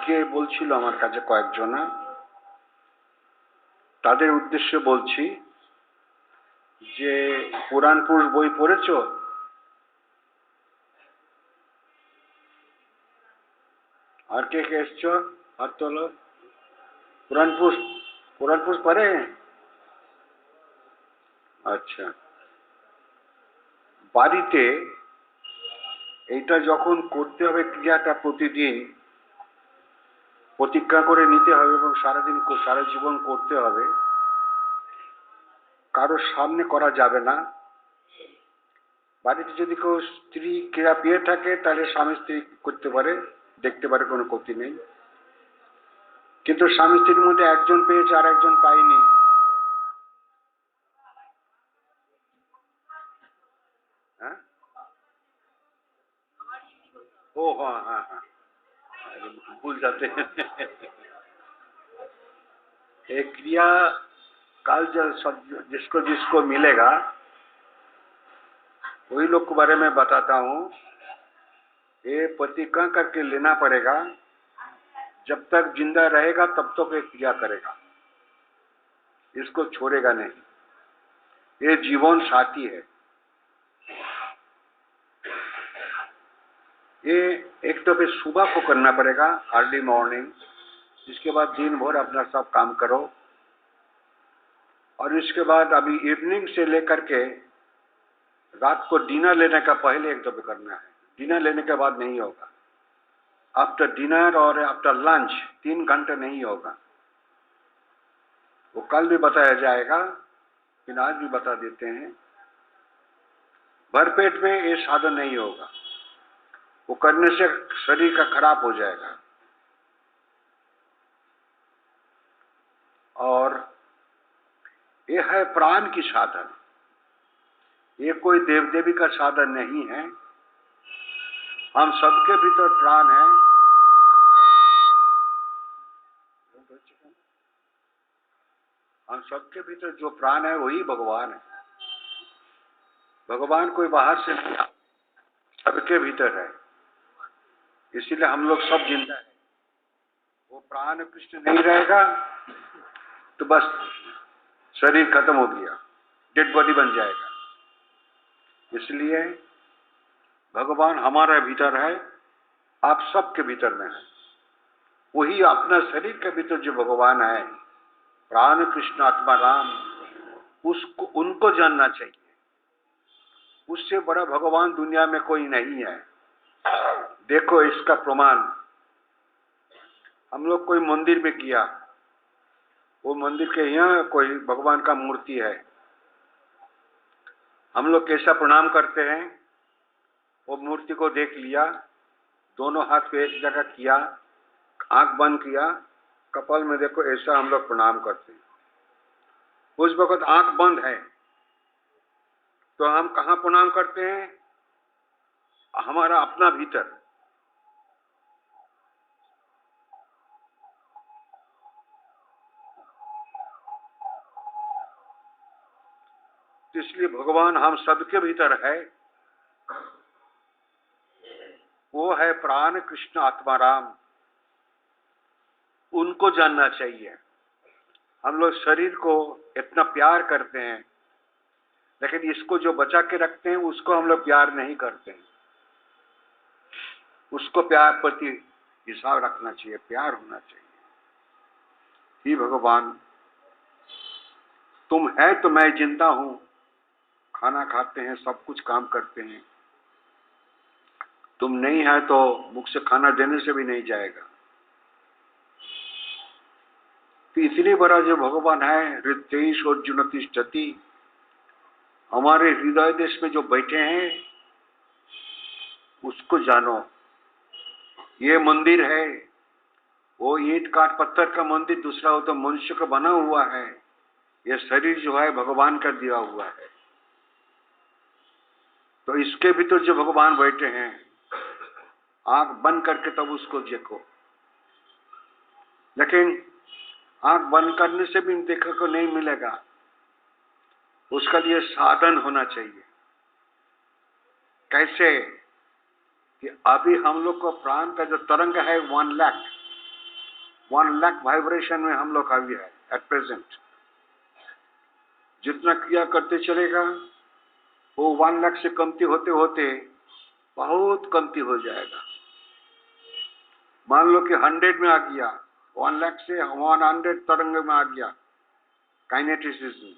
আজকে বলছিল আমার কাছে কয়েকজনা, তাদের উদ্দেশ্যে বলছি যে পুরাণ পুরুষ বই পড়েছো? আর কে কে এসছো? হাত তোলো। পুরাণ পুরুষ পড়ে? আচ্ছা, বাড়িতে এইটা যখন করতে হবে, ক্রিয়াটা প্রতিদিন প্রতিজ্ঞা করে নিতে হবে এবং সারাদিন সারা জীবন করতে হবে। কারোর সামনে করা যাবে না। বাড়িতে যদি কেউ স্ত্রী ক্রিয়া পেয়ে থাকে তাহলে স্বামী স্ত্রী করতে পারে, দেখতে পারে, কোনো ক্ষতি নেই। কিন্তু স্বামী স্ত্রীর মধ্যে একজন পেয়েছে আর একজন পায়নি, হ্যাঁ? ओ हाँ हाँ हाँ, भूल जाते हैं। एक क्रिया काल जल सब जिसको जिसको मिलेगा वही लोग के बारे में बताता हूँ। ये प्रतिज्ञा करके लेना पड़ेगा, जब तक जिंदा रहेगा तब तक ये क्रिया करेगा, इसको छोड़ेगा नहीं। ये जीवन साथी है। ये एक तो फिर सुबह को करना पड़ेगा, अर्ली मॉर्निंग। इसके बाद दिन भर अपना सब काम करो, और इसके बाद अभी इवनिंग से लेकर के रात को डिनर लेने का पहले एक दफे करना है। डिनर लेने के बाद नहीं होगा। आफ्टर डिनर और आफ्टर लंच 3 घंटे नहीं होगा। वो कल भी बताया जाएगा, लेकिन आज भी बता देते हैं। भरपेट में ये साधन नहीं होगा, वो करने से शरीर का खराब हो जाएगा। और ये है प्राण की साधन, ये कोई देव देवी का साधन नहीं है। हम सबके भीतर प्राण है। हम सबके भीतर जो प्राण है वही भगवान है। भगवान कोई बाहर से नहीं, सबके भीतर है, इसीलिए हम लोग सब जिंदा है। वो प्राण कृष्ण नहीं रहेगा तो बस शरीर खत्म हो गया, डेड बॉडी बन जाएगा। इसलिए भगवान हमारे भीतर है, आप सबके भीतर में है। वही अपना शरीर के भीतर जो भगवान है, प्राण कृष्ण आत्मा राम, उसको उनको जानना चाहिए। उससे बड़ा भगवान दुनिया में कोई नहीं है। देखो इसका प्रमाण, हम लोग कोई मंदिर में किया, वो मंदिर के यहाँ कोई भगवान का मूर्ति है, हम लोग कैसा प्रणाम करते हैं? वो मूर्ति को देख लिया, दोनों हाथ पे एक जगह किया, आंख बंद किया, कपाल में देखो, ऐसा हम लोग प्रणाम करते हैं। उस वक्त आंख बंद है तो हम कहाँ प्रणाम करते हैं? हमारा अपना भीतर। इसलिए भगवान हम सबके भीतर है। वो है प्राण कृष्ण आत्मा राम, उनको जानना चाहिए। हम लोग शरीर को इतना प्यार करते हैं, लेकिन इसको जो बचा के रखते हैं उसको हम लोग प्यार नहीं करते हैं। उसको प्यार प्रति हिसाब रखना चाहिए, प्यार होना चाहिए। ही भगवान, तुम है तो मैं जिंदा हूं, खाना खाते हैं, सब कुछ काम करते हैं। तुम नहीं है तो मुख से खाना देने से भी नहीं जाएगा। तो इतनी बड़ा जो भगवान है, हृदयेश अर्जुन तिष्ठति, हमारे हृदय देश में जो बैठे हैं उसको जानो। ये मंदिर है, वो ईंट काट पत्थर का मंदिर दूसरा हो तो मनुष्य का बना हुआ है। ये शरीर जो है भगवान का दिया हुआ है। तो इसके भीतर जो भगवान बैठे हैं, आंख बंद करके तब उसको देखो। लेकिन आंख बंद करने से भी देखने को नहीं मिलेगा, उसका लिए साधन होना चाहिए। कैसे? कि अभी हम लोग को प्राण का जो तरंग है 1 लाख, 1 लाख वाइब्रेशन में हम लोग अभी है एट प्रेजेंट। जितना क्रिया करते चलेगा वो 1 लाख से कमती होते होते बहुत कमती हो जाएगा। मान लो कि 100 में आ गया, 1 लाख से 100 तरंग में आ गया काइनेटिक्स में,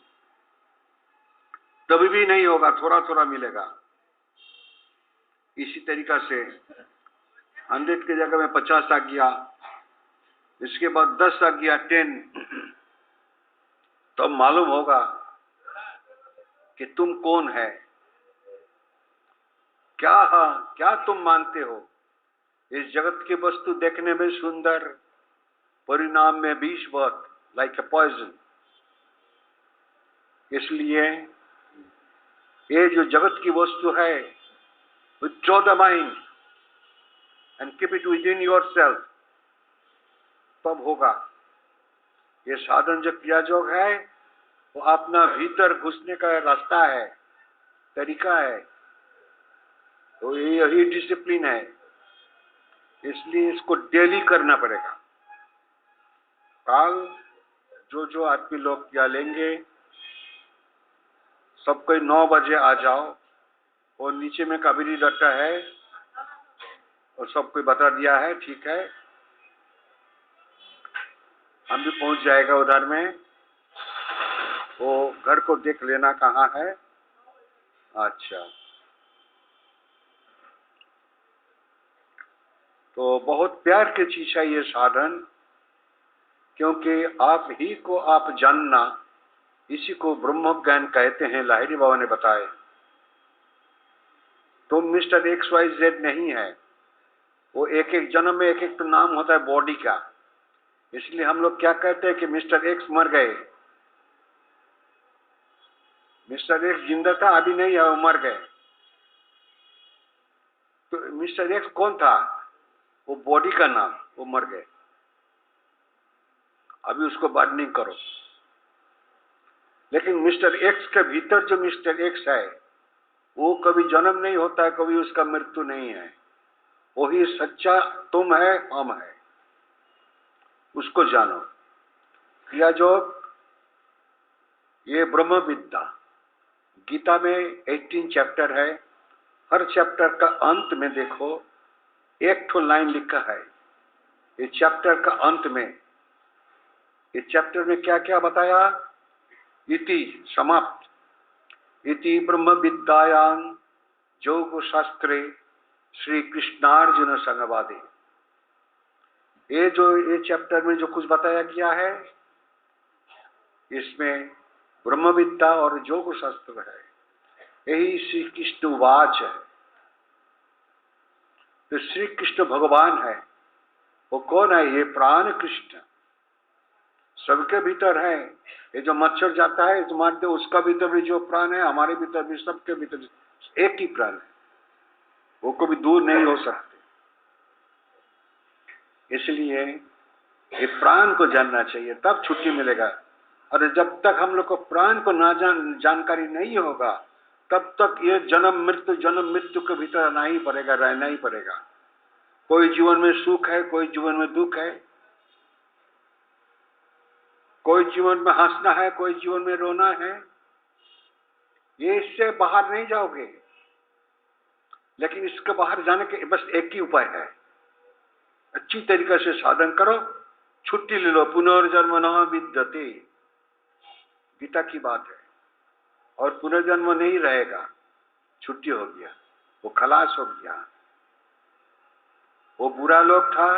तभी भी नहीं होगा, थोड़ा थोड़ा मिलेगा। इसी तरीका से 100 की जगह में 50 आ गया, इसके बाद 10 आ गया, 10, तब मालूम होगा कि तुम कौन है, क्या तुम मानते हो। इस जगत की वस्तु देखने में सुंदर, परिणाम में विष बहुत, लाइक ए पॉइजन। इसलिए ये जो जगत की वस्तु है, withdraw the mind and keep it within yourself, तब होगा। ये साधन जो क्रिया योग है वो अपना भीतर घुसने का रास्ता है, तरीका है, तो यही डिसिप्लिन है। इसलिए इसको डेली करना पड़ेगा। कल जो आदमी लोग क्या लेंगे, सब कोई 9 बजे आ जाओ, और नीचे में कावेरी डट्टा है और सब कोई बता दिया है, ठीक है, हम भी पहुंच जाएगा उधर में। वो घर को देख लेना कहाँ है। अच्छा, तो बहुत प्यार की चीज है ये साधन, क्योंकि आप ही को आप जानना, इसी को ब्रह्म ज्ञान कहते हैं। लाहिरी बाबा ने बताए, तो मिस्टर XYZ नहीं है, वो एक एक जन्म में एक एक तो नाम होता है बॉडी का। इसलिए हम लोग क्या कहते हैं कि मिस्टर X मर गए, मिस्टर X जिंदा था, अभी नहीं है, वो मर गए। तो मिस्टर X कौन था? वो बॉडी का नाम, वो मर गए, अभी उसको बात नहीं करो। लेकिन मिस्टर X के भीतर जो मिस्टर X है वो कभी जन्म नहीं होता है, कभी उसका मृत्यु नहीं है। वही सच्चा तुम है, हम है, उसको जानो। क्रिया योग ये ब्रह्म विद्या, गीता में 18 चैप्टर है। हर चैप्टर का अंत में देखो एक ठो लाइन लिखा है। ये चैप्टर का अंत में, ये चैप्टर में क्या क्या बताया? इति समाप्त, इति ब्रह्म विद्यायां योग शास्त्रे श्री कृष्णार्जुन संवादे। ये चैप्टर में जो कुछ बताया गया है, इसमें ब्रह्म विद्या और योग शास्त्र है, यही श्री कृष्ण वाच है। तो श्री कृष्ण भगवान है, वो कौन है? ये प्राण कृष्ण सबके भीतर है। ये जो मच्छर जाता है तो मानते उसका भीतर भी जो प्राण है, हमारे भीतर भी, सबके भीतर एक ही प्राण है, वो कभी दूर नहीं हो सकते। इसलिए ये प्राण को जानना चाहिए, तब छुट्टी मिलेगा। और जब तक हम लोग को प्राण को ना जानकारी नहीं होगा, तब तक ये जन्म मृत्यु के भीतर रहना ही पड़ेगा, रहना ही पड़ेगा। कोई जीवन में सुख है, कोई जीवन में दुख है, कोई जीवन में हंसना है, कोई जीवन में रोना है। ये इससे बाहर नहीं जाओगे। लेकिन इसके बाहर जाने के बस एक ही उपाय है, अच्छी तरीके से साधन करो, छुट्टी ले लो। पुनर्जन्म न विद्यते, गीता की बात है। और पुनर्जन्म नहीं रहेगा, छुट्टी हो गया, वो खलास हो गया। वो बुरा लोग था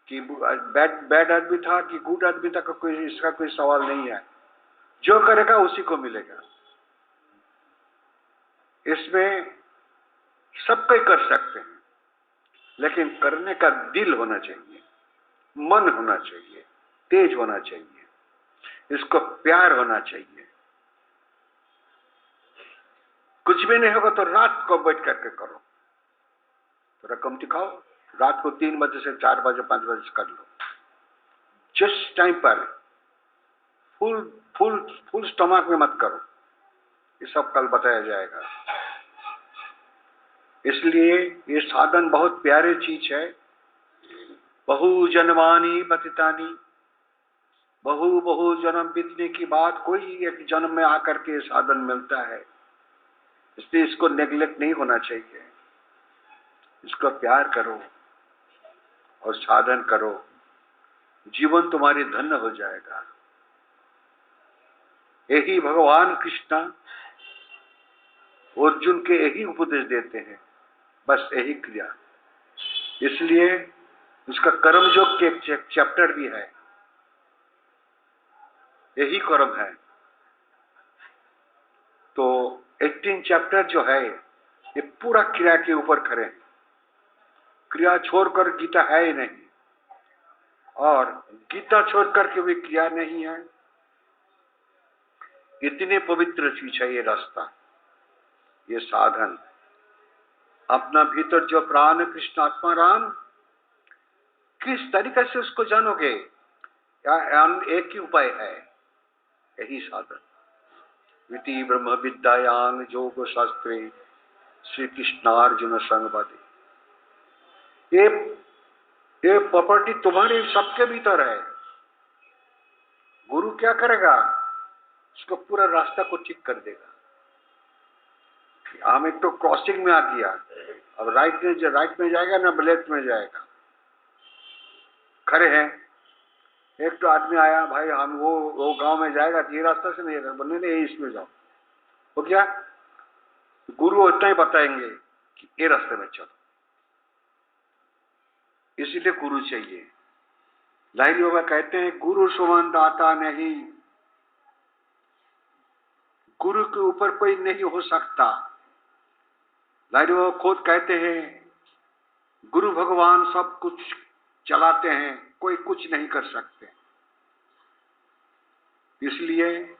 कि बैड आदमी था कि गुड आदमी था, इसका कोई सवाल नहीं है। जो करेगा उसी को मिलेगा। इसमें सब कोई कर सकते हैं, लेकिन करने का दिल होना चाहिए, मन होना चाहिए, तेज होना चाहिए, इसको प्यार होना चाहिए। कुछ भी नहीं होगा तो रात को बैठ करके करो, थोड़ा कम दिखाओ, रात को 3 बजे से 4 बजे 5 बजे से कर लो, जिस टाइम पर। फुल स्टमक में मत करो, ये सब कल बताया जाएगा। इसलिए ये साधन बहुत प्यारी चीज है। बहु जन्मानी पतितानी, बहु बहु जन्म बीतने की बाद कोई एक जन्म में आकर के साधन मिलता है। इसलिए इसको नेग्लेक्ट नहीं होना चाहिए। इसको प्यार करो और साधन करो, जीवन तुम्हारी धन्य हो जाएगा। यही भगवान कृष्ण अर्जुन के यही उपदेश देते हैं, बस यही क्रिया। इसलिए उसका कर्मयोग के एक चैप्टर भी है, यही कर्म है। तो 18 चैप्टर जो है ये पूरा क्रिया के ऊपर खड़े हैं। क्रिया छोड़कर गीता है ही नहीं, और गीता छोड़कर के भी क्रिया नहीं है। इतने पवित्र चीज है ये रास्ता, ये साधन। अपना भीतर जो प्राण कृष्ण आत्मा राम, किस तरीके से उसको जानोगे? एक ही उपाय है, यही साधन। विधि ब्रह्म विद्यायां योग शास्त्रे श्री कृष्णार्जुन संवादे। ये प्रॉपर्टी तुम्हारी सबके भीतर है। गुरु क्या करेगा? उसको पूरा रास्ता को ठीक कर देगा। हम एक तो क्रॉसिंग में आ गया, अब राइट में जाएगा ना लेफ्ट में जाएगा। खड़े हैं, एक तो आदमी आया, भाई हम वो गांव में जाएगा, ये रास्ता से नहीं है, बोलने नहीं इसमें जाओ। वो क्या? गुरु इतना ही बताएंगे कि ये रास्ते में चलो। इसीलिए गुरु चाहिए। लाहिरी बाबा कहते हैं गुरु समान दाता नहीं, गुरु के ऊपर कोई नहीं हो सकता। लाहिरी बाबा खुद कहते हैं गुरु भगवान सब कुछ चलाते हैं, कोई कुछ नहीं कर सकते। इसलिए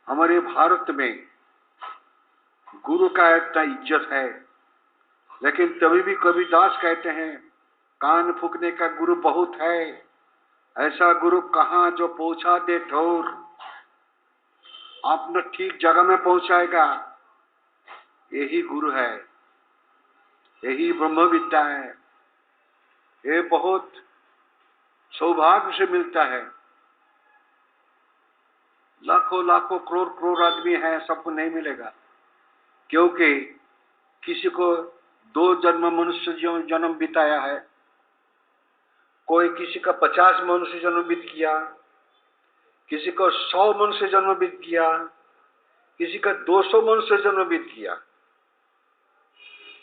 हमारे भारत में गुरु का इतना इज्जत है। लेकिन तभी भी कबीरदास कहते हैं कान फूकने का गुरु बहुत है, ऐसा गुरु कहां जो पहुंचा दे ठोर, आपने ठीक जगह में पहुंचाएगा। यही गुरु है, यही ब्रह्म विद्या है। ये बहुत सौभाग्य से मिलता है। लाखों लाखों करोड़ करोड़ आदमी है, सबको नहीं मिलेगा। क्योंकि किसी को 2 जन्म मनुष्य जन्म बिताया है, कोई किसी का 50 मनुष्य जन्म बीत किया, किसी को 100 मनुष्य जन्म बीत किया, किसी का 200 मनुष्य जन्म बीत किया।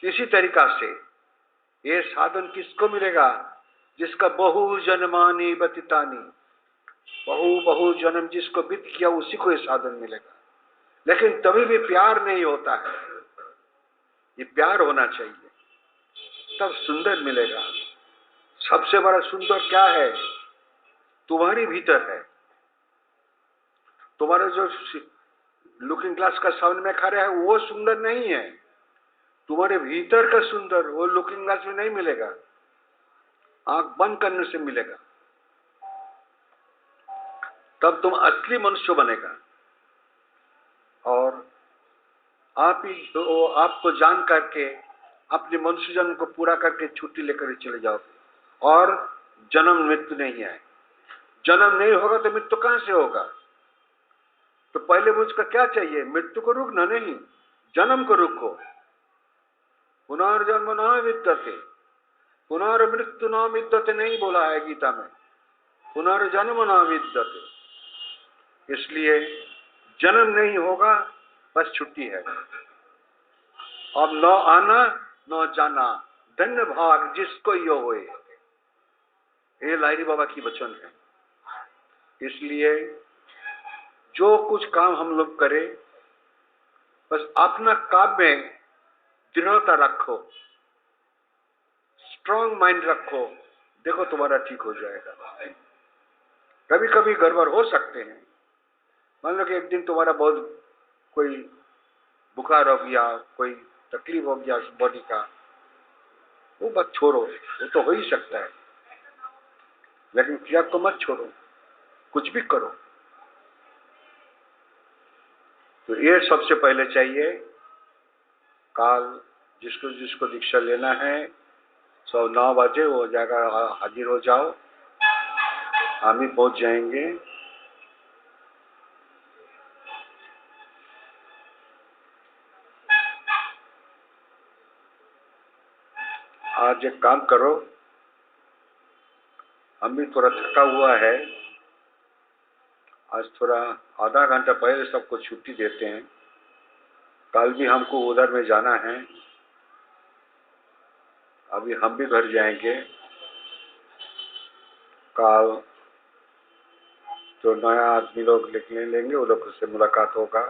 इसी तरीका से ये साधन किसको मिलेगा? जिसका बहु जन्मानी बतितानी, बहु बहु जन्म जिसको बीत किया उसी को ये साधन मिलेगा। लेकिन तभी भी प्यार नहीं होता है। ये प्यार होना चाहिए, तब सुंदर मिलेगा। सबसे बड़ा सुंदर क्या है? तुम्हारी भीतर है। तुम्हारे जो लुकिंग ग्लास का सामने में खड़े है वो सुंदर नहीं है, तुम्हारे भीतर का सुंदर वो लुकिंग ग्लास में नहीं मिलेगा, आंख बंद करने से मिलेगा। तब तुम असली मनुष्य बनेगा। और आप ही तो आपको जान करके अपने मनुष्य जन्म को पूरा करके छुट्टी लेकर चले जाओ, और जन्म मृत्यु नहीं है। जन्म नहीं होगा तो मृत्यु कहां से होगा? तो पहले मुझको क्या चाहिए? मृत्यु को रोकना नहीं, जन्म को रोको। पुनर्जन्म न विद्यते, पुनर्मृत्यु न विद्यते नहीं बोला है गीता में, पुनर्जन्म न विद्यते। इसलिए जन्म नहीं होगा, बस छुट्टी है। अब न आना न जाना, धन्य भाग जिसको यो होए। ये लाहिरी बाबा की वचन है। इसलिए जो कुछ काम हम लोग करें, बस अपना काम में दृढ़ता रखो, स्ट्रांग माइंड रखो, देखो तुम्हारा ठीक हो जाएगा। कभी कभी गड़बड़ हो सकते हैं। मान लो कि एक दिन तुम्हारा बहुत कोई बुखार हो गया, कोई तकलीफ हो गया बॉडी का, वो बात छोड़ो, वो तो हो ही सकता है। लेकिन क्रिया को मत छोड़ो, कुछ भी करो। तो ये सबसे पहले चाहिए। काल जिसको जिसको दीक्षा लेना है 9 बजे वो जगह हाजिर हो जाओ, हम ही पहुंच जाएंगे। आज एक काम करो, हम भी थोड़ा थका हुआ है, आज थोड़ा आधा घंटा पहले सबको छुट्टी देते हैं। कल भी हमको उधर में जाना है, अभी हम भी घर जाएंगे। कल तो नया आदमी लोग निकले लेंगे, वो लोग से मुलाकात होगा।